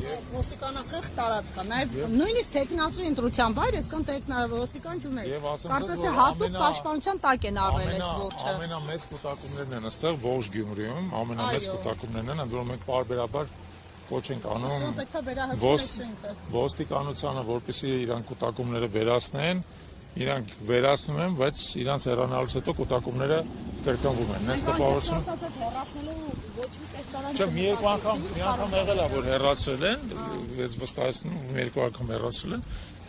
Ոստիկանախեղ տարածք է, նաև նույնիսկ տեխնացու ընտրության վայր, այսքան ոստիկան չուներ։ Կարծես թե հատուկ պաշտպանության տակ են առել այս որջը։ Ամենամեծ կուտակումներն են այստեղ ողջ Գյումրիում, ամենամեծ կուտակումներն են, ընդ որում մենք պարբերաբար կոչ ենք անում ոստիկանությանը, որպեսզի իրանք կուտակումները վերացնեն, իրանք վերացնում են, բայց իրանք հեռանալուց հետո կուտակումները կրկնվում են։ Այս տպավորությունը մի անգամ եղել է, որ հեռացրել են, ես վստահեցնում եմ, երկու անգամ հեռացրել են,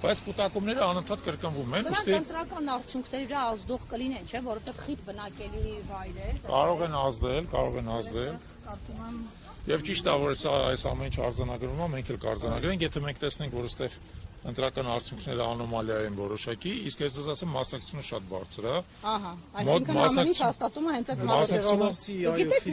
բայց կուտակումները անընդհատ կրկնվում են։ Սրանք ընտրական արդյունքների վրա ազդող կլինեն, չէ՞, որովհետև խիտ բնակելի վայրեր։ Կարող են ազդել։ Եվ ճիշտ է, որ այս ամեն ինչ արձանագրվում է, մենք էլ կարձանագրենք, եթե մենք տեսնենք, որ այստեղ ընտրական արդյունքները անոմալիա են որոշակի, իսկ ես ձեզ ասեմ, մասնակցությունը շատ բարձր է։ Ահա, այսինքն ամեն ինչ հաստատում է հենց այդ մասնակցությունը։ Գիտեք,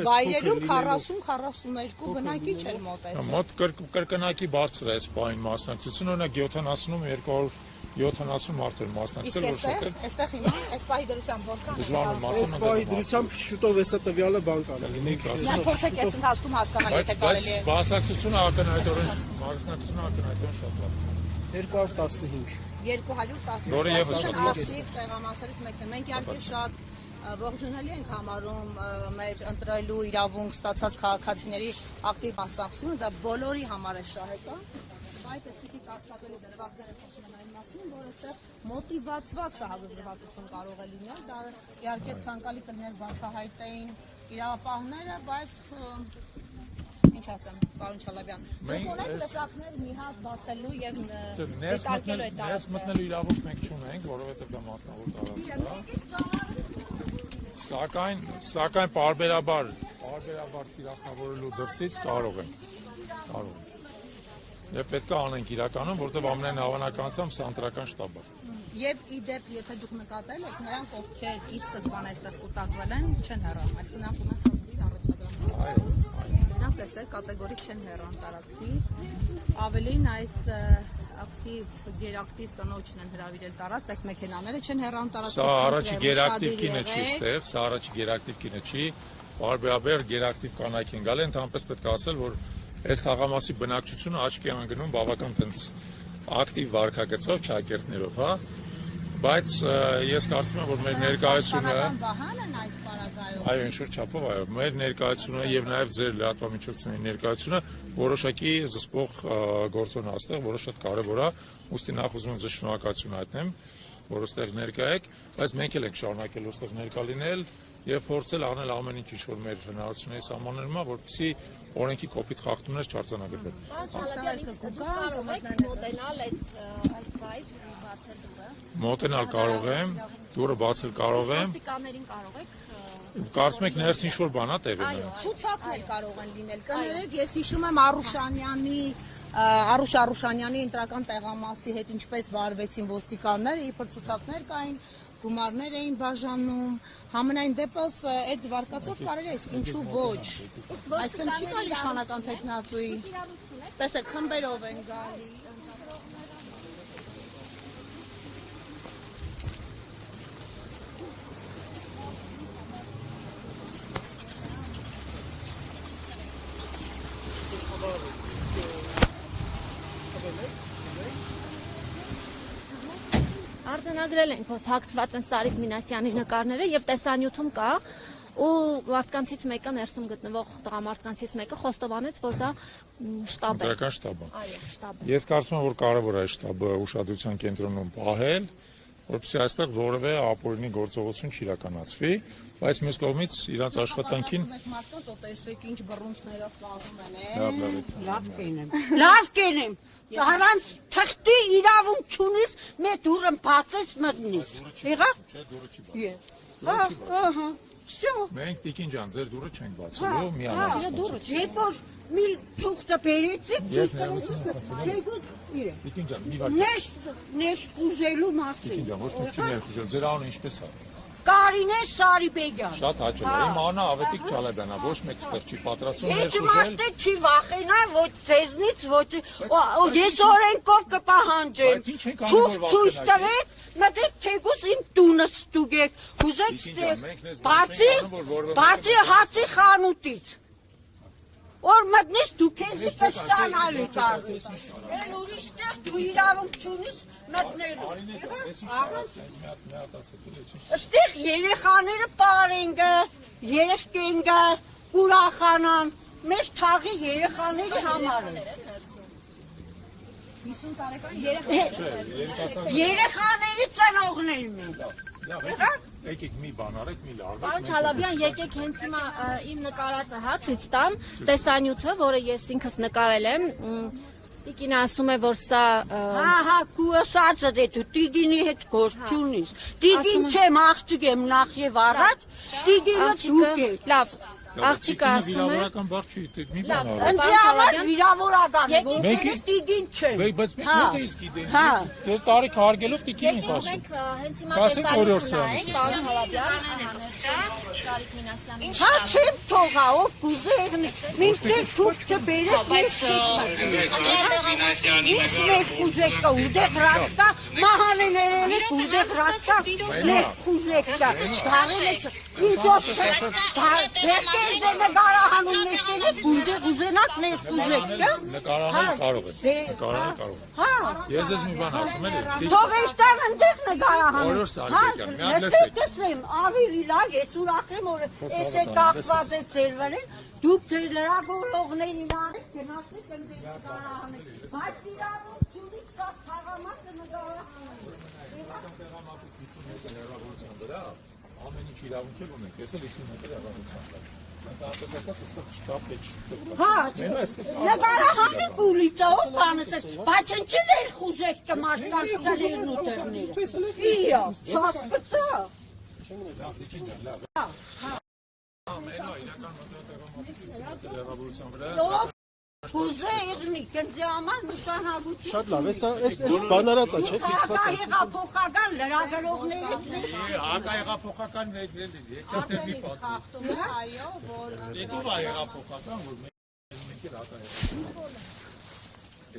վայրերում 40-42 բնակիչ էր մոտեցել։ Մոտ կրկնակի բարձր է այս պահին մասնակցությունը, օրինակ 70-ում 270 մարդ էր մասնակցել, որ շատ է։ Այստեղ հիմա այս պահի դրությամբ որքան դժվար է այս պահի դրությամբ շուտով էսա տվյալը բան կան։ Նա փորձեք այս ընթացքում հասկանալ, եթե կարելի է։ Մասնակցությունը ակնհայտորեն շատ բարձր է։ 215 215 Որը ևս շատ ակտիվ տեղամասերից մեկն է։ Մենք իհարկե շատ ողջունելի ենք համարում մեր ընտրելու իրավունք ստացած քաղաքացիների ակտիվ մասնակցությունը, դա բոլորի համար է շահեկան, բայց այսպիսի կասկածելի դրվագները խոսում են այն մասին, որ այստեղ մոտիվացված շահագրգռվածություն կարող է լինել, դա իհարկե ցանկալի կլիներ բացահայտեին իրավապահները, բայց ինչ ասեմ, պարոն Չալաբյան, դուք ունեք լծակներ մի հատ բացելու եւ դիտարկելու այդ ներս մտնելու իրավունք մենք չունենք, որովհետեւ դա մասնավոր տարածք է։ Սակայն պարբերաբար թիրախավորելու դրսից կարող են։ Եվ պետք է անենք իրականում, որտեղ ամենայն հավանականությամբ սա ընտրական շտաբ է։ Եվ ի դեպ, եթե դուք նկատել եք, նրանք ովքեր ի սկզբանե այստեղ կուտակվել են, չեն հեռանում, այսինքն նրանք ունեն խնդիր առողջապահական։ Նրանք տեսեք կատեգորիկ չեն հեռան տարածքից, ավելին այս ակտիվ, գերակտիվ կնոջն են հրավիրել տարածք, այս մեքենաները չեն հեռանում տարածքից։ Սա առաջի գերակտիվ կինը չի ստեղ, սա առաջի գերակտիվ կինը չի, պարբերաբար գերակտիվ կանայք են գալի, ընդհանրապես պետք է ասել, որ այս խաղամասի բնակչությունը աչքի է ընկնում բավական տենց ակտիվ վարքագծով, ճակերտներով, հա, բայց ես կարծում եմ, որ մեր ներկայությունը այո, ինչ-որ չափով, այո, մեր ներկայությունը եւ նաեւ ձեր լրատվամիջոցների ներկայությունը որոշակի զսպող գործոն աստեղ, որը շատ կարեւոր է, ուստի նախ ուզում եմ ձեզ շնորհակալություն հայտնեմ, որ այստեղ ներկա եք, բայց մենք էլ ենք շարունակել այստեղ ներկա լինել եւ փորձել անել ամեն ինչ, ինչ որ մեր հնարավորությունների սահմաններում է, որպեսզի օրենքի կոպիտ խախտումներ չարձանագրվեն։ Մոտենալ կարող եմ, դուրը բացել կարող եմ։ Ոստիկաններին կարող եք Կարծում եք ներս ինչ-որ բան է տեղի ունենում։ Ցուցակներ կարող են լինել։ Կներեք, ես հիշում եմ Արուշ Արուշանյանի ընտրական տեղամասի հետ ինչպես վարվեցին ոստիկանները, իբր ցուցակներ կային, գումարներ էին բաժանում, համենայն դեպս այդ վարկածով կարելի է, իսկ ինչու ոչ։ Այսինքն չի գալի իշխանական տեխնացուի։ Տեսեք, խմբերով են գալի։ Արձանագրել ենք, որ փակցված են Սարիկ Մինասյանի նկարները եւ տեսանյութում կա ու մարդկանցից մեկը ներսում գտնվող տղամարդկանցից մեկը խոստովանեց, որ դա շտաբ է։ Ընտրական շտաբ է։ Այո, շտաբ է։ Ես կարծում եմ, որ կարևոր է շտաբը ուշադրության կենտրոնում պահել, որպեսզի այստեղ որևէ ապօրինի գործողություն չիրականացվի, բայց մյուս կողմից իրաց աշխատանքին մարդկանց տեսեք ինչ բռունցքներով պահում են։ Լավ կենեմ։ Հանանց թղթի իրավունք չունիս, մե դուրը բացես մտնիս։ Եղա։ Չէ, դուրը չի բացել։ Ահա։ Մենք տիկին ջան, ձեր դուրը չենք բացելու, միանալ։ Երբ որ մի թուղթը բերեցիք, Տիկին ջան, մի վարք։ Ներս խուժելու մասին։ Տիկին ջան, ոչ թե չի ներխուժել, ձեր անունը ինչպես է։ Կարինե Սարիբեգյան։ Շատ հաճելի։ Իմ անունը Ավետիք Չալաբյանն է, ոչ մեկ ստեղ չի պատրաստվում Ինչ ներխուժել։ մարդը չի վախենա, ոչ ձեզնից, ոչ ես օրենքով կպահանջեմ։ Թուղթ ցույց տվեք, մտեք թեկուս իմ տունը ստուգեք։ Կուզեք բացի հացի խանութից։ որ մտնես դու քեզ կստանալու կար։ Էլ ուրիշտեղ դու իրավունք չունես մտնելու։ Այստեղ երեխաները պարենգը, երեխկենգը, ուրախանան, մեր թաղի երեխաների համար է։ 50 տարեկան Երեխաների ծնողներն են։ Եկեք մի բան արեք, մի լարվեք։ Պարոն Չալաբյան, եկեք հենց հիմա իմ նկարածը ցույց տամ, տեսանյութը, որը ես ինքս նկարել եմ։ Տիկինը ասում է, որ սա Հա, քու ասածը դե դու տիգինի հետ գործ չունիս։ Տիգին չեմ, աղջիկ եմ նախ եւ առաջ, տիգինը դուք եք։ լավ, աղջիկը ասում է վիրավորական բառ չի, մի բան արեք։ Ընդ համար վիրավորական է, ոչ թե տիգին չեմ։ Բայց մենք ո՞ւր ես գիտենք։ Ես տարիք հարգելով տիկին ենք ասում։ Մենք հենց հիմա Ասենք օրորսը տեսանյութը նայենք, պարոն Չալաբյան, Շարիկ Մինասյանի Հա չեմ թողա, ով կուզե եղնի։ Մինչև թուղթ չբերեք, ես Ինչ մեր խուժեկը ուդեղ ռաստա, մահանեներել եք ուդեղ ռաստա, մեր խուժեկը, դարել եք, ինչ ոչքեր դե նկարահանում նեշտել եք, ուդեղ ուզենակ մեր խուժեկը։ Նկարահանել կարող են, նկարահանել կարող են։ Հա, Ես ես մի բան ասում եմ, թող էստան ընդեղ նկարահանում։ Օրոր Սարգսյան, մի հատ լսեք։ Լսեմ, ավելի լավ, ես ուրախ եմ, որ ես է կախված է ձեր վրեն, դուք ձեր լրագրողներին արեք, գնացեք ընդեղ նկարահանել։ Բայց իրավունք չունիք սա թաղամասը նկարահանել։ Ամեն ինչ իրավունք ունենք, ես էլ 50 մետր հեռավորության տակ։ Այնպես ասած, այստեղ շտապ է չտուր։ Հա, նկարահանեք ուլիցով բանս է, բայց ինչի ներ խուժեք կմարդկանց տներն ու տերները։ Իա, չասպծա։ Հեռավորության վրա։ Կուզե եղնի, կնձի համար նշանագություն։ Շատ լավ, այս բանարածա չէ, ֆիքսված է։ Հակահեղափոխական լրագրողների Հակահեղափոխական ներդրել է, եկել մի պատի։ խախտում է, այո, որ Եկու է հեղափոխական, որ մենք էլ հակահեղափոխական։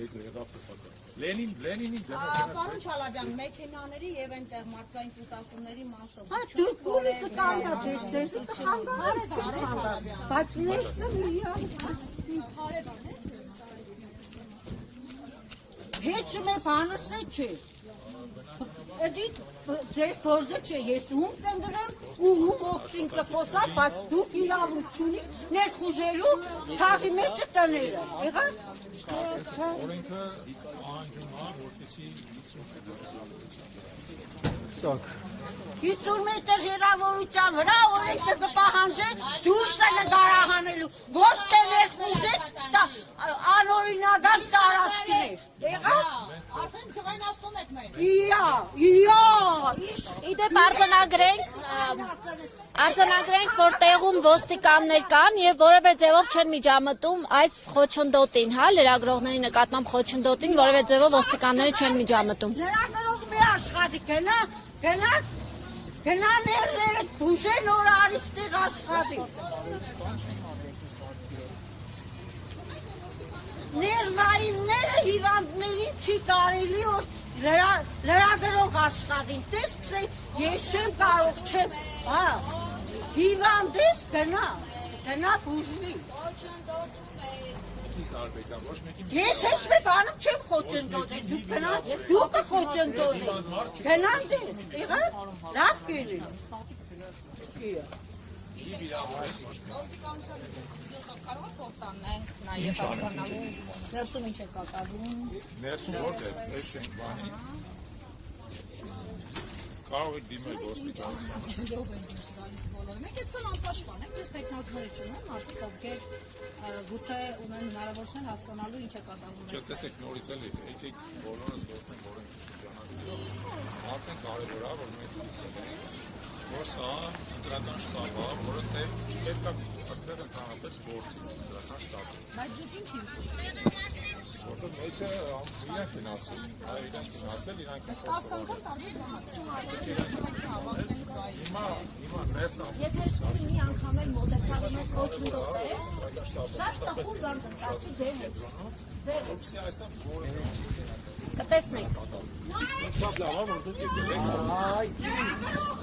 Եկու հեղափոխական։ Լենինի Պարոն Չալաբյան, մեքենաների եւ այնտեղ մարդկային կուտակումների մասով։ Հա, դու կուրիցը կանյաց ես դες, բայց ներսը միա։ Heç մե բանս չէ։ Էդի ձեր գործը չէ, ես ում կնդրեմ ու ում օգտին կխոսա, բայց դուք իրավունք չունիք ներխուժելու թաղի մեջը տները, եղա՞ր։ օրենքը ահանջում է, որպեսզի 50 մետր հեռավորության վրա օրենքը կպահանջի դուրս է նկարահանելու, ոչ թե ներխուժեց անօրինական տարածքներ, եղա՞ր։ Արդեն թվայնացնում եք մեզ։ Իա, Իդեպ արձանագրենք, որ տեղում ոստիկաններ կան եւ որևէ ձևով չեն միջամտում այս խոչընդոտին, հա, լրագրողների նկատմամբ խոչընդոտին, որևէ ձևով ոստիկանները չեն միջամտում։ լրագրող մի աշխատի գնա ներները բուժեն որ արիստեղ աշխատի։ Ներվայինները հիվանդներին չի կարելի որ լրագրող աշխատին, տեսք ես չեմ կարող չեմ, հա, հիվանդ ես գնա բուժվի։ Ես ես մի բանում չեմ խոչընդոտել, դու կխոչընդոտել, գնան դե, եղա, լավ կենի։ Կարող եք փոխանցենք նաև հասկանալու ներսում ինչ է կատարվում։ Ներսում որտեղ է շենք բանի։ Կարող եք դիմել ոստիկանությանը։ Չելով են դուրս գալիս բոլորը։ Մենք այդքան անպաշտպան ենք, ես տեխնոլոգիաներ չունեմ, մարդիկ ովքեր գուցե ունեն հնարավորություն հասկանալու ինչ է կատարվում։ Չէ, տեսեք նորից էլ եկեք բոլորս գործենք օրենքի շրջանակներում։ Արդեն կարևոր է, որ մենք լսենք, որ սա ընտրական շտաբ է, որը թե չպետք է այստեղ ընդհանրապես գործի ընտրական շտաբը։ Բայց դուք ինչ եք։ Որտեղ մեջը իրանք են ասել, իրանք են ասել, իրանք են խոսել։ 10 անգամ տարբեր բանակցություններ Հիմա ներս Եթե մի անգամ էլ մոտեցավ մեզ խոչընդոտել, շատ տխուր բան կստացվի ձեր հետ։ որպեսզի այստեղ Կտեսնենք։ շատ լավ է, որ դուք եկել եք։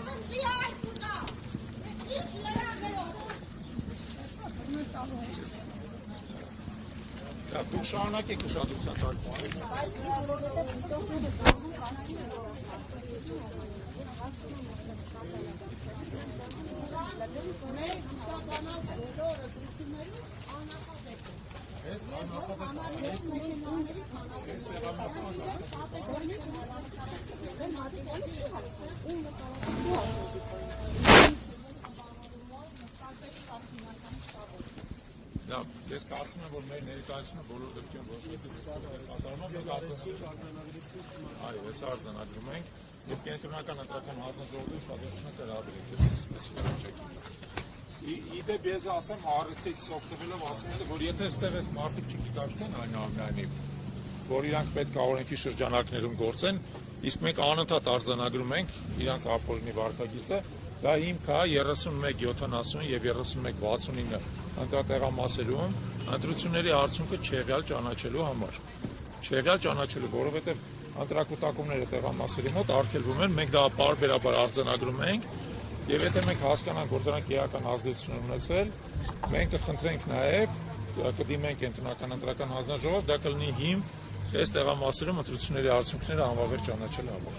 Դուք շարունակեք ուշադրության տակ։ Ես կարծում եմ, որ մեր ներկայացումը բոլոր դեպքերում ոչ այո, ես արձանագրում ենք եւ կենտրոնական ընտրական հանձնաժողովի ուշադրությունը կհրավիրենք այս իրավիճակին։ Իդեպ ես ասեմ առիթից օգտվելով ասեմ, որ եթե այստեղ այս մարդիկ չգիտակցեն այնուամենայնիվ, որ իրանք պետք է օրենքի շրջանակներում գործեն, իսկ մենք անընդհատ արձանագրում ենք իրանք ապօրինի վարքագիծը, դա հիմք է 31-70 եւ 31-69 ընտրատեղամասերում ընտրությունների արդյունքը չեղյալ ճանաչելու համար։ Չեղյալ ճանաչելու, որովհետեւ ընտրակուտակումները տեղամասերի մոտ արգելվում են, մենք դա պարբերաբար արձանագրում ենք եւ եթե մենք հասկանանք, որ դրանք էական ազդեցություն ունեցել, մենք կխնդրենք նաեւ կդիմենք կենտրոնական ընտրական հանձնաժողով, դա կլինի հիմք այս տեղամասերում ընտրությունների արդյունքները անվավեր ճանաչելու համար։